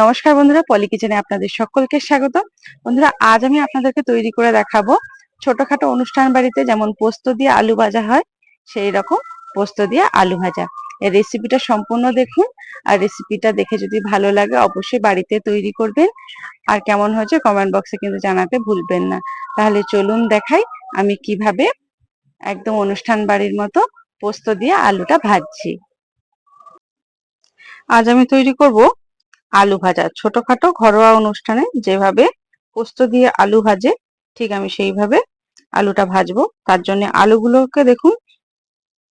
নমস্কার বন্ধুরা, পলি কিচেনে আপনাদের সকলকে স্বাগত। বন্ধুরা, আজ আমি আপনাদেরকে তৈরি করে দেখাবো ছোটখাটো অনুষ্ঠান বাড়িতে যেমন পোস্ত দিয়ে আলু ভাজা হয়, সেই রকম পোস্ত দিয়ে আলু ভাজা। এই রেসিপিটা সম্পূর্ণ দেখুন, আর রেসিপিটা দেখে যদি ভালো লাগে অবশ্যই বাড়িতে তৈরি করবেন, আর কেমন হয়েছে কমেন্ট বক্সে কিন্তু জানাতে ভুলবেন না। তাহলে চলুন দেখাই আমি কিভাবে একদম অনুষ্ঠান বাড়ির মতো পোস্ত দিয়ে আলুটা ভাজছি। আজ আমি তৈরি করব আলু ভাজা। ছোটখাটো ঘরোয়া অনুষ্ঠানে যেভাবে পোস্ত দিয়ে আলু ভাজে, ঠিক আমি সেইভাবে আলুটা ভাজবো। তার জন্য আলুগুলোকে দেখুন,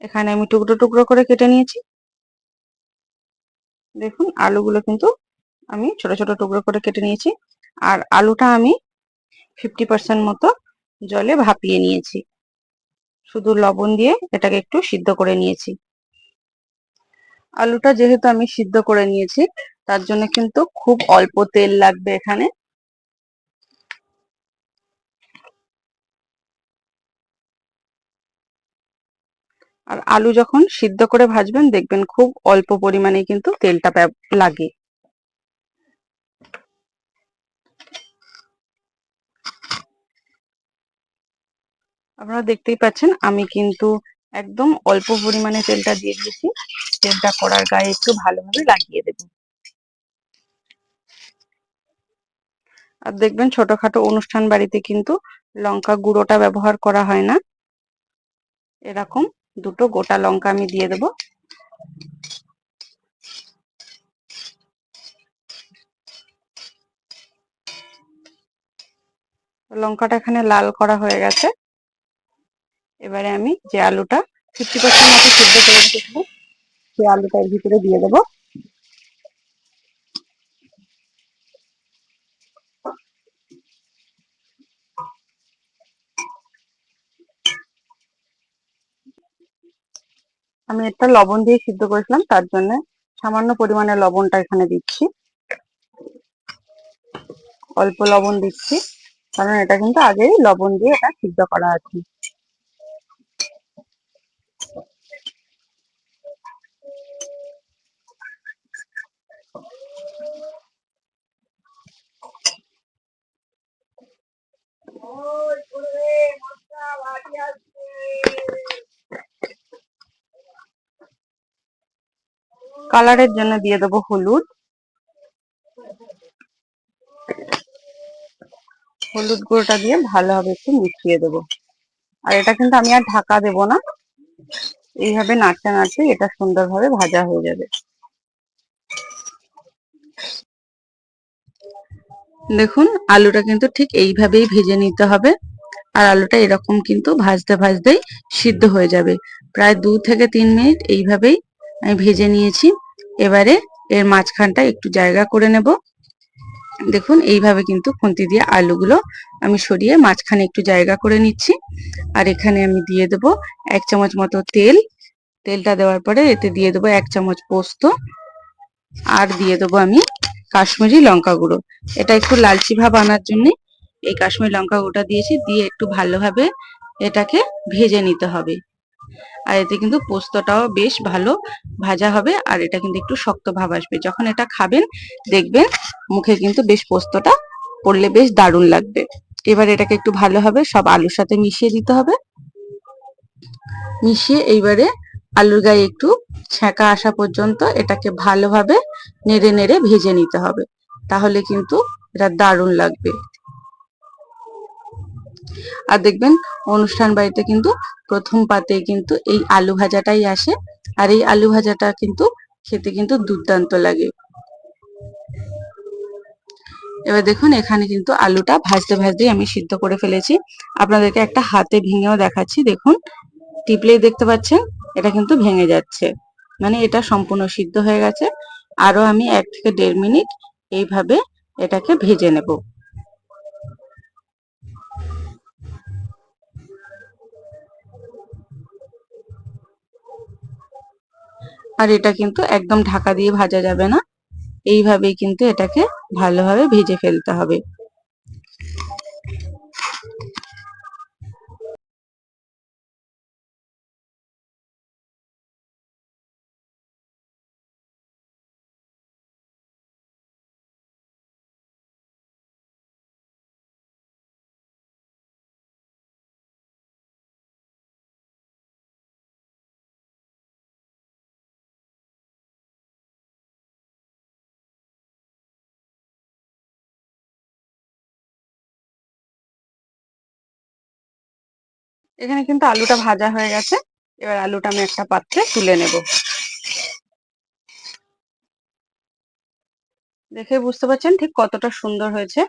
এখানে আমি টুকরো টুকরো করে কেটে নিয়েছি। দেখুন, আলুগুলো কিন্তু আমি ছোট ছোট টুকরো করে কেটে নিয়েছি। আর আলুটা আমি 50% মতো জলে ভাপিয়ে নিয়েছি, শুধু লবণ দিয়ে এটাকে একটু সিদ্ধ করে নিয়েছি। আলুটা যেহেতু আমি সিদ্ধ করে নিয়েছি, তার জন্য কিন্তু খুব অল্প তেল লাগবে এখানে। আর আলু যখন সিদ্ধ করে ভাজবেন দেখবেন খুব অল্প পরিমাণে কিন্তু তেলটা লাগে। আপনারা দেখতেই পাচ্ছেন আমি কিন্তু একদম অল্প পরিমাণে তেলটা দিয়ে দিয়েছি। তেলটা কড়ার গায়ে একটু ভালোভাবে লাগিয়ে দেব। আর দেখবেন ছোটখাটো অনুষ্ঠান বাড়িতে কিন্তু লঙ্কা গুঁড়োটা ব্যবহার করা হয় না। এরকম দুটো গোটা লঙ্কা আমি দিয়ে দেব। লঙ্কাটা এখানে লাল করা হয়ে গেছে। এবারে আমি যে আলুটা 50% মতো সিদ্ধ করে রেখেছিলাম, সেই আলুটা এর ভিতরে দিয়ে দেবো। আমি একটা লবণ দিয়ে সিদ্ধ করেছিলাম, তার জন্য সামান্য পরিমাণে লবণটা এখানে দিচ্ছি। অল্প লবণ দিচ্ছি, কারণ এটা কিন্তু আগেই লবণ দিয়ে এটা সিদ্ধ করা আছে। কালারের জন্য দিয়ে দেবো হলুদ। হলুদ গুঁড়োটা দিয়ে ভালোভাবে একটু মিশিয়ে দেবো। আর এটা কিন্তু আমি আর ঢাকা দেব না, এইভাবে নাড়তে নাড়তে এটা সুন্দরভাবে ভাজা হয়ে যাবে। দেখুন, আলুটা কিন্তু ঠিক এইভাবেই ভেজে নিতে হবে। আর আলুটা এরকম কিন্তু ভাজতে ভাজতেই সিদ্ধ হয়ে যাবে। প্রায় 2 থেকে 3 মিনিট এইভাবেই আমি ভেজে নিয়েছি। এবারে এর মাঝখানটা একটু জায়গা করে নেব। দেখুন, এইভাবে কিন্তু খুন্তি দিয়ে আলুগুলো আমি সরিয়ে মাঝখানে একটু জায়গা করে নিচ্ছি। আর এখানে আমি দিয়ে দেব 1 চামচ মতো তেল। তেলটা দেওয়ার পরে এতে দিয়ে দেবো 1 চামচ পোস্ত, আর দিয়ে দেবো আমি কাশ্মীরি লঙ্কা গুঁড়ো। এটা একটু লালচে ভাব আনার জন্য এই কাশ্মীরি লঙ্কা গুঁড়োটা দিয়েছি। দিয়ে একটু ভালোভাবে এটাকে ভেজে নিতে হবে। আর এতে কিন্তু পোস্তটাও বেশ ভালো ভাজা হবে, আর এটা কিন্তু একটু শক্ত ভাব আসবে। যখন এটা খাবেন দেখবেন মুখে কিন্তু বেশ পোস্তটা পড়লে বেশ দারুণ লাগবে। এবার এটাকে একটু ভালোভাবে সব আলুর সাথে মিশিয়ে দিতে হবে। মিশিয়ে এইবারে আলুর গায়ে একটু ছ্যাঁকা আসা পর্যন্ত এটাকে ভালোভাবে নেড়ে নেড়ে ভেজে নিতে হবে, তাহলে কিন্তু এটা দারুণ লাগবে। আর দেখবেন অনুষ্ঠান বাড়িতে কিন্তু প্রথম পাতে কিন্তু এই আলু ভাজাটাই আসে। আর এই আলু ভাজাটা কিন্তু খেতে কিন্তু দুর্দান্ত লাগে। এবার দেখুন, এখানে কিন্তু আলুটা ভাজতে ভাজতেই আমি সিদ্ধ করে ফেলেছি। আপনাদেরকে একটা হাতে ভেঙেও দেখাচ্ছি। দেখুন, টিপলেই দেখতে পাচ্ছেন এটা কিন্তু ভেঙে যাচ্ছে, মানে এটা সম্পূর্ণ সিদ্ধ হয়ে গেছে। আরো আমি 1 থেকে 1.5 মিনিট এইভাবে এটাকে ভেজে নেব। আর এটা কিন্তু একদম ঢাকা দিয়ে ভাজা যাবে না, এইভাবেই কিন্তু এটাকে ভালোভাবে ভেজে ফেলতে হবে। এখানে কিন্তু আলুটা ভাজা হয়ে গেছে। এবার আলুটা আমি একটা পাত্রে তুলে নেব। দেখে বুঝতে পারছেন ঠিক কতটা সুন্দর হয়েছে।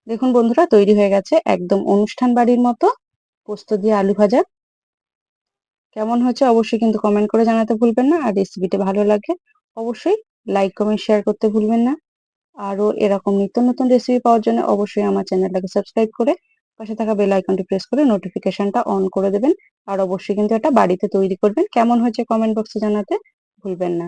দেখুন বন্ধুরা, তৈরি হয়ে গেছে একদম অনুষ্ঠান বাড়ির মতো পোস্ত দিয়ে আলু ভাজা। কেমন হয়েছে অবশ্যই কিন্তু কমেন্ট করে জানাতে ভুলবেন না। আর রেসিপিটা ভালো লাগলে অবশ্যই লাইক, কমেন্ট, শেয়ার করতে ভুলবেন না। আরো এরকম নিত্য নতুন রেসিপি পাওয়ার জন্য অবশ্যই আমার চ্যানেলটাকে সাবস্ক্রাইব করে পাশে থাকা বেল আইকনটি প্রেস করে নোটিফিকেশনটা অন করে দেবেন। আর অবশ্যই কিন্তু এটা বাড়িতে তৈরি করবেন। কেমন হয়েছে কমেন্ট বক্সে জানাতে ভুলবেন না।